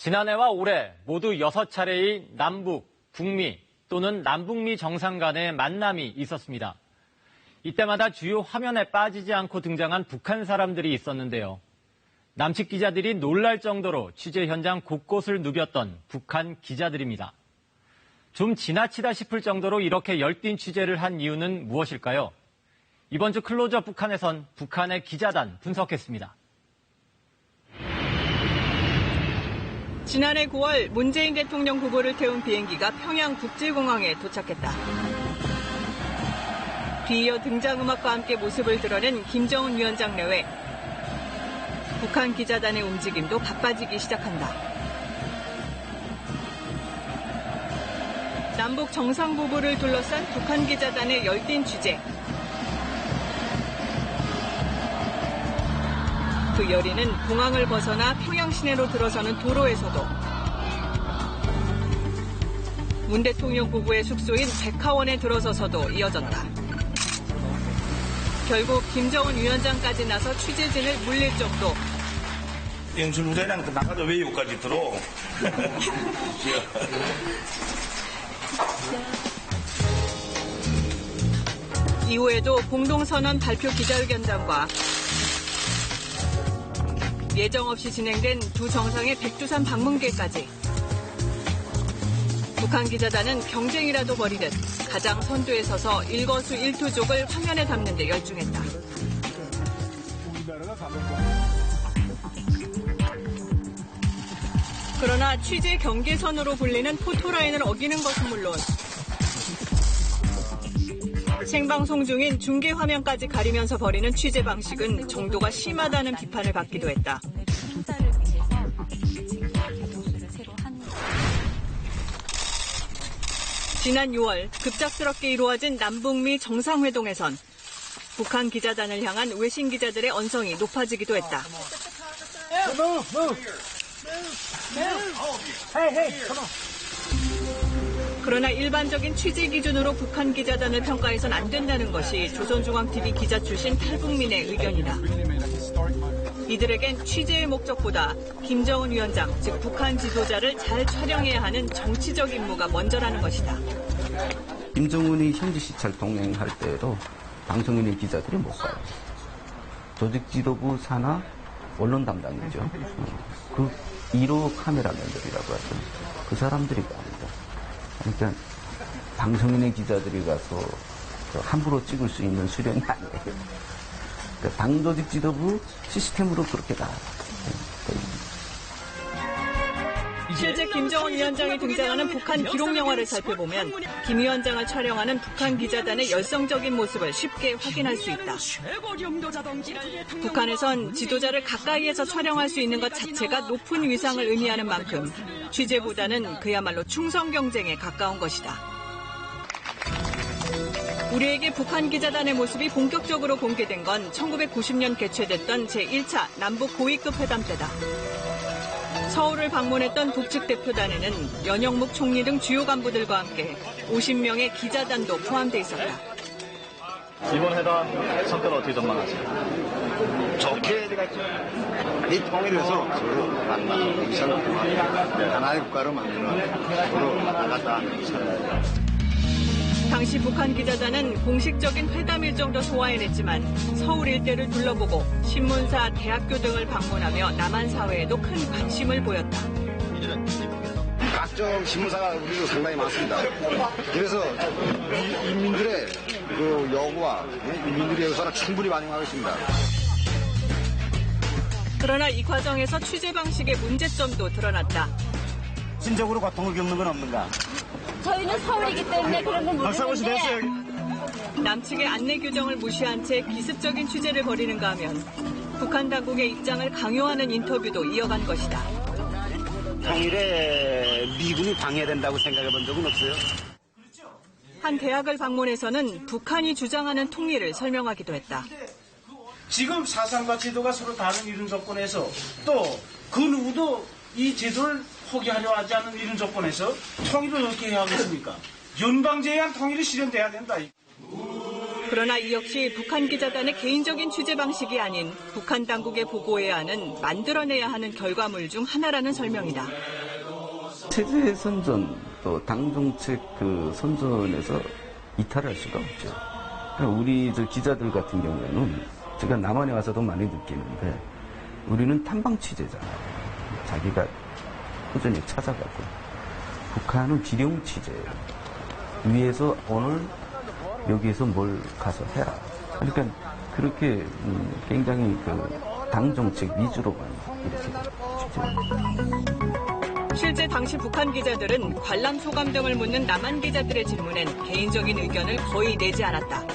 지난해와 올해 모두 6차례의 남북, 북미 또는 남북미 정상 간의 만남이 있었습니다. 이때마다 주요 화면에 빠지지 않고 등장한 북한 사람들이 있었는데요. 남측 기자들이 놀랄 정도로 취재 현장 곳곳을 누볐던 북한 기자들입니다. 좀 지나치다 싶을 정도로 이렇게 열띤 취재를 한 이유는 무엇일까요? 이번 주 클로즈업 북한에선 북한의 기자단 분석했습니다. 지난해 9월 문재인 대통령 후보를 태운 비행기가 평양 국제공항에 도착했다. 뒤이어 등장음악과 함께 모습을 드러낸 김정은 위원장 내외 북한 기자단의 움직임도 바빠지기 시작한다. 남북 정상부부를 둘러싼 북한 기자단의 열띤 취재. 그 열의는 공항을 벗어나 평양 시내로 들어서는 도로에서도 문 대통령 부부의 숙소인 백화원에 들어서서도 이어졌다. 결국 김정은 위원장까지 나서 취재진을 물릴 정도. 영순 부대장 나가서 왜 여기까지 들어? 이후에도 공동선언 발표 기자회견장과 예정 없이 진행된 두 정상의 백두산 방문회까지 북한 기자단은 경쟁이라도 벌이듯 가장 선두에 서서 일거수일투족을 화면에 담는 데 열중했다. 그러나 취재 경계선으로 불리는 포토라인을 어기는 것은 물론 생방송 중인 중계 화면까지 가리면서 벌이는 취재 방식은 정도가 심하다는 비판을 받기도 했다. 지난 6월 급작스럽게 이루어진 남북미 정상회동에선 북한 기자단을 향한 외신 기자들의 언성이 높아지기도 했다. 그러나 일반적인 취재 기준으로 북한 기자단을 평가해선 안 된다는 것이 조선중앙TV 기자 출신 탈북민의 의견이다. 이들에겐 취재의 목적보다 김정은 위원장, 즉 북한 지도자를 잘 촬영해야 하는 정치적 임무가 먼저라는 것이다. 김정은이 현지 시찰 동행할 때에도 방송인의 기자들이 못 가요. 조직 지도부 산하 언론 담당이죠. 그 1호 카메라맨들이라고 하죠. 그 사람들이 갑니다. 그러니까 방송인의 기자들이 가서 함부로 찍을 수 있는 수련이 아니에요. 그러니까 당조직 지도부 시스템으로 그렇게 나와요. 실제 김정은 위원장이 등장하는 북한 기록 영화를 살펴보면 김 위원장을 촬영하는 북한 기자단의 열성적인 모습을 쉽게 확인할 수 있다. 북한에선 지도자를 가까이에서 촬영할 수 있는 것 자체가 높은 위상을 의미하는 만큼 취재보다는 그야말로 충성 경쟁에 가까운 것이다. 우리에게 북한 기자단의 모습이 본격적으로 공개된 건 1990년 개최됐던 제1차 남북 고위급 회담 때다. 서울을 방문했던 북측 대표단에는 연영묵 총리 등 주요 간부들과 함께 50명의 기자단도 포함돼 있었다. 이번 회담 성과는 어떻게 전망하세요? 좋게 이 통일해서 서로 만나고 의사를 통하고 하나의 국가로 만드는 서로 나갔다는 사람. 당시 북한 기자단은 공식적인 회담 일정도 소화해냈지만 서울 일대를 둘러보고 신문사, 대학교 등을 방문하며 남한 사회에도 큰 관심을 보였다. 각종 신문사가 우리도 상당히 많습니다. 그래서 인민들의 그 요구와 인민들의 의사를 충분히 반영하고 있습니다. 그러나 이 과정에서 취재 방식의 문제점도 드러났다. 신적으로 고통을 겪는 건 없는가? 저희는 서울이기 때문에 그런 건 모르는데 남측의 안내 규정을 무시한 채 기습적인 취재를 벌이는가 하면 북한 당국의 입장을 강요하는 인터뷰도 이어간 것이다. 통일에 미군이 방해된다고 생각해 본 적은 없어요? 한 대학을 방문해서는 북한이 주장하는 통일을 설명하기도 했다. 지금 사상과 제도가 서로 다른 이런 조건에서 또 그 누구도 이 제도를 포기하려 하지 않는 이런 조건에서 통일을 어떻게 해야 하겠습니까? 연방제한 통일이 실현돼야 된다. 그러나 이 역시 북한 기자단의 개인적인 취재 방식이 아닌 북한 당국에 보고해야 하는 만들어내야 하는 결과물 중 하나라는 설명이다. 체제 선전 또 당정책 그 선전에서 이탈할 수가 없죠. 그러니까 우리 기자들 같은 경우에는 제가 남한에 와서도 많이 느끼는데 우리는 탐방 취재잖아요. 자기가 꾸준히 찾아가고 북한은 기룡 취재예요. 위에서 오늘 여기에서 뭘 가서 해라. 그러니까 그렇게 굉장히 그 당정책 위주로만 이렇게 취재합니다. 실제 당시 북한 기자들은 관람 소감 등을 묻는 남한 기자들의 질문엔 개인적인 의견을 거의 내지 않았다.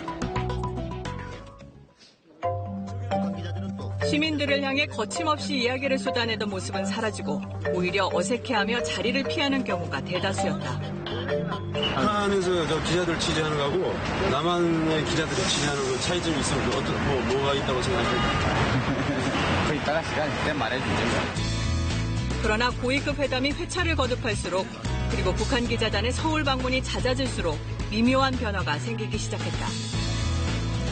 시민들을 향해 거침없이 이야기를 쏟아내던 모습은 사라지고 오히려 어색해하며 자리를 피하는 경우가 대다수였다. 북한에서 기자들 취재하는 거하고 남한의 기자들이 취재하는 거 차이점이 있으면 뭐가 있다고 생각해요? 그 이따가 시간 있을 때 말해주죠. 그러나 고위급 회담이 회차를 거듭할수록 그리고 북한 기자단의 서울 방문이 잦아질수록 미묘한 변화가 생기기 시작했다.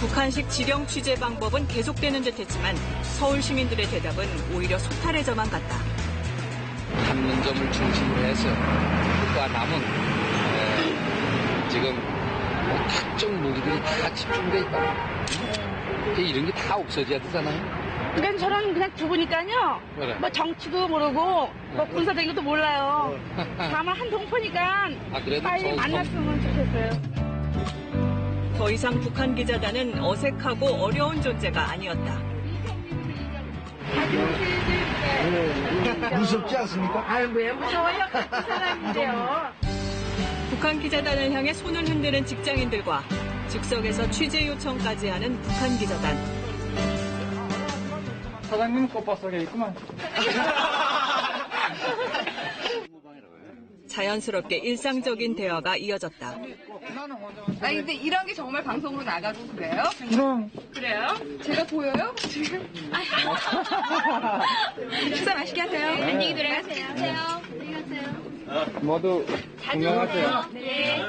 북한식 지령 취재 방법은 계속되는 듯했지만 서울 시민들의 대답은 오히려 소탈해져만 갔다. 판문점을 중심으로 해서 북과 남은 지금 각종 무기들이 다 집중돼 있다고. 이런 게 다 없어져야 되잖아요. 그러니까 저는 그냥 죽으니까요. 그래. 뭐 정치도 모르고 뭐 군사적인 것도 몰라요. 다만 한 동포니까 빨리 만났으면 좋겠어요. 더 이상 북한 기자단은 어색하고 어려운 존재가 아니었다. 무섭지 않습니까? 아유, 왜 무서워요? 같은 사람인데요. 북한 기자단을 향해 손을 흔드는 직장인들과 즉석에서 취재 요청까지 하는 북한 기자단. 사장님 꽃밭 속에 있구만. 자연스럽게 일상적인 대화가 이어졌다. 아니 근데 이런 게 정말 방송으로 나가고 그래요? 그럼. 그래요? 제가 보여요? 지금? 식사 맛있게 하세요. 네. 안녕히 들어가세요. 안녕히 가세요. 모두 건강하세요. 네.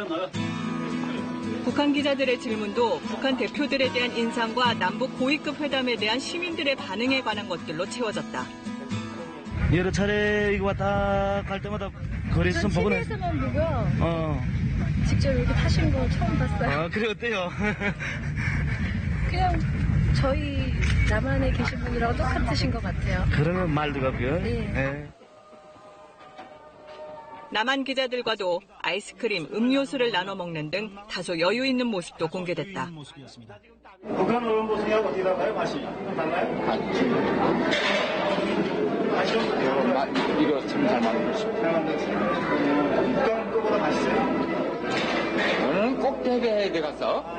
북한 기자들의 질문도 북한 대표들에 대한 인상과 남북 고위급 회담에 대한 시민들의 반응에 관한 것들로 채워졌다. 여러 차례 이거 왔다 갈 때마다 거리에서 좀 보고 TV에서만 보고 직접 이렇게 타신 거 처음 봤어요. 아, 그래 어때요? 그냥 저희 남한에 계신 분들하고 똑같으신 것 같아요. 그러면 말도 같고요. 네. 남한 기자들과도 아이스크림, 음료수를 나눠 먹는 등 다소 여유 있는 모습도 공개됐다. 북한 오는 모습이하고 어떻게 달라요? 맛이 달라요? 맛이요? 이거 참 잘 만들었어요. 잘 만들었어요. 북한 거보다 맛있어요? 오늘은 꼭 대게해 들어갔어.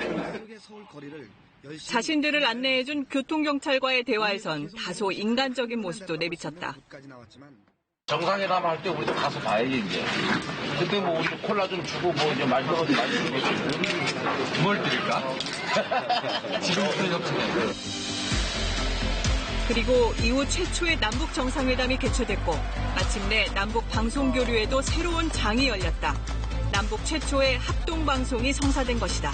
자신들을 안내해준 교통경찰과의 대화에선 다소 인간적인 모습도 내비쳤다. 정상회담 할 때 우리도 가서 봐야지 이제. 그때 뭐 우리 콜라 좀 주고 뭐 이제 맛있는 거 뭘 드릴까? 지금부터 협상해. 그리고 이후 최초의 남북 정상회담이 개최됐고 마침내 남북 방송 교류에도 새로운 장이 열렸다. 남북 최초의 합동 방송이 성사된 것이다.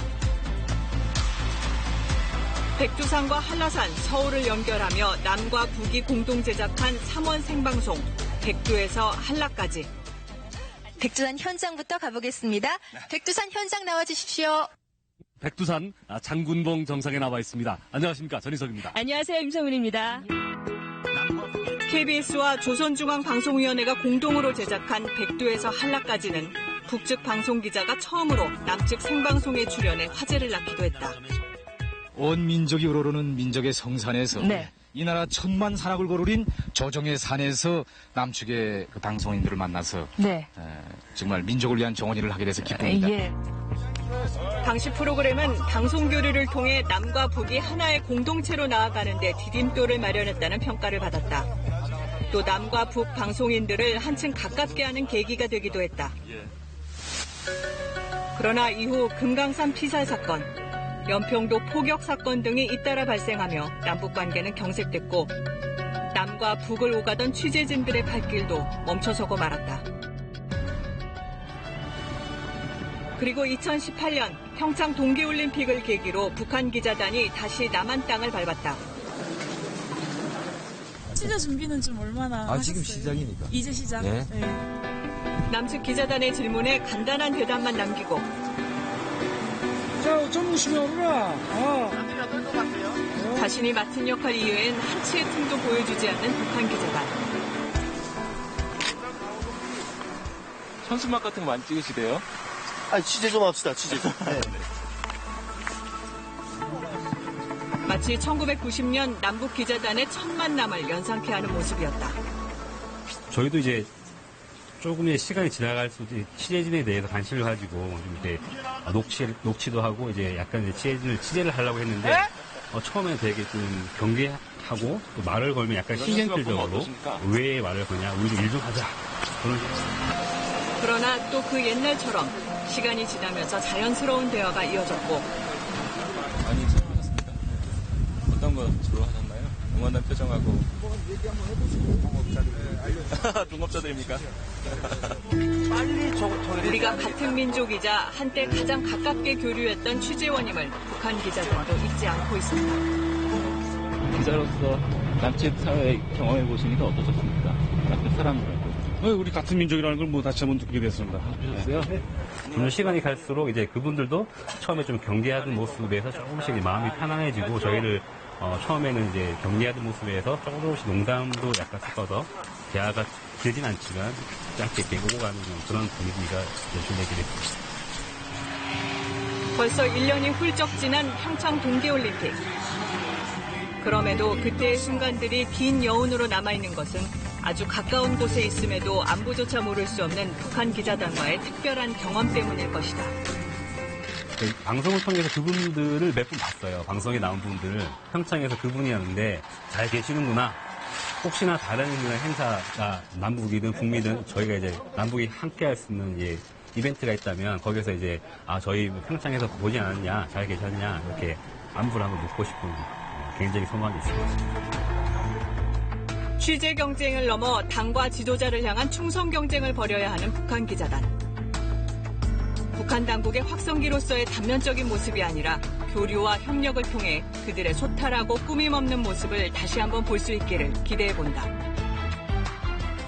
백두산과 한라산, 서울을 연결하며 남과 북이 공동 제작한 3원 생방송 백두에서 한라까지. 백두산 현장부터 가보겠습니다. 백두산 현장 나와주십시오. 백두산 장군봉 정상에 나와 있습니다. 안녕하십니까, 전희석입니다. 안녕하세요, 임성훈입니다. KBS와 조선중앙방송위원회가 공동으로 제작한 백두에서 한라까지는 북측 방송기자가 처음으로 남측 생방송에 출연해 화제를 낳기도 했다. 온 민족이 우러르는 민족의 성산에서 네. 이 나라 천만 산악을 거르린 조정의 산에서 남측의 그 방송인들을 만나서 네. 정말 민족을 위한 정원 일을 하게 돼서 기쁩니다. 예. 당시 프로그램은 방송 교류를 통해 남과 북이 하나의 공동체로 나아가는 데 디딤돌을 마련했다는 평가를 받았다. 또 남과 북 방송인들을 한층 가깝게 하는 계기가 되기도 했다. 그러나 이후 금강산 피살 사건, 연평도 포격 사건 등이 잇따라 발생하며 남북 관계는 경색됐고 남과 북을 오가던 취재진들의 발길도 멈춰서고 말았다. 그리고 2018년 평창 동계올림픽을 계기로 북한 기자단이 다시 남한 땅을 밟았다. 취재 준비는 좀 얼마나 하셨어요? 지금 시작이니까. 이제 시작? 네. 남측 기자단의 질문에 간단한 대답만 남기고 자, 좀 오시면 오라. 자신이 맡은 역할 이외엔 한치의 틈도 보여주지 않는 북한 기자단. 현수막 같은 거 많이 찍으시대요? 취재 좀 합시다, 취재 좀. 네. 마치 1990년 남북 기자단의 첫 만남을 연상케 하는 모습이었다. 저희도 이제 조금의 시간이 지나갈수록 취재진에 대해서 관심을 가지고 좀 이렇게 녹취도 하고 이제 약간 이제 취재를 하려고 했는데 처음에는 되게 좀 경계하고 또 말을 걸면 약간 신경질적으로 왜 말을 거냐, 우리도 일 좀 하자 그런 식으로. 그러나 또 그 옛날처럼 시간이 지나면서 자연스러운 대화가 이어졌고 많이 수고하셨습니다. 어떤 거 주로 하셨나요? 응원단 표정하고 얘기 한번 해보시고 동업자들입니까? 우리가 같은 민족이자 한때 가장 가깝게 교류했던 취재원임을 북한 기자들도 잊지 않고 있습니다. 기자로서 남측 사회 경험해 보시니까 어떠셨습니까? 남측 사람들하고. 우리 같은 민족이라는 걸 다시 한번 느끼게 됐습니다. 그러셨어요? 점점 시간이 갈수록 이제 그분들도 처음에 좀 경계하던 모습에서 조금씩 마음이 편안해지고 저희를 처음에는 이제 경계하던 모습에서 조금씩 농담도 약간 섞어서 대화가 길진 않지만 짧게 이렇게 오고 가는 그런 분위기가 연출되게 됐습니다. 벌써 1년이 훌쩍 지난 평창 동계올림픽. 그럼에도 그때의 순간들이 긴 여운으로 남아있는 것은 아주 가까운 곳에 있음에도 안부조차 모를 수 없는 북한 기자단과의 특별한 경험 때문일 것이다. 방송을 통해서 그분들을 몇 분 봤어요. 방송에 나온 분들을. 평창에서 그분이었는데 잘 계시는구나. 혹시나 다른 행사가 남북이든 북미든 저희가 이제 남북이 함께 할 수 있는 이벤트가 있다면 거기서 이제 저희 평창에서 보지 않았냐, 잘 계셨냐 이렇게 안부를 한번 묻고 싶은 굉장히 소망이 있습니다. 취재 경쟁을 넘어 당과 지도자를 향한 충성 경쟁을 벌여야 하는 북한 기자단. 북한 당국의 확성기로서의 단면적인 모습이 아니라 교류와 협력을 통해 그들의 소탈하고 꾸밈없는 모습을 다시 한번 볼 수 있기를 기대해본다.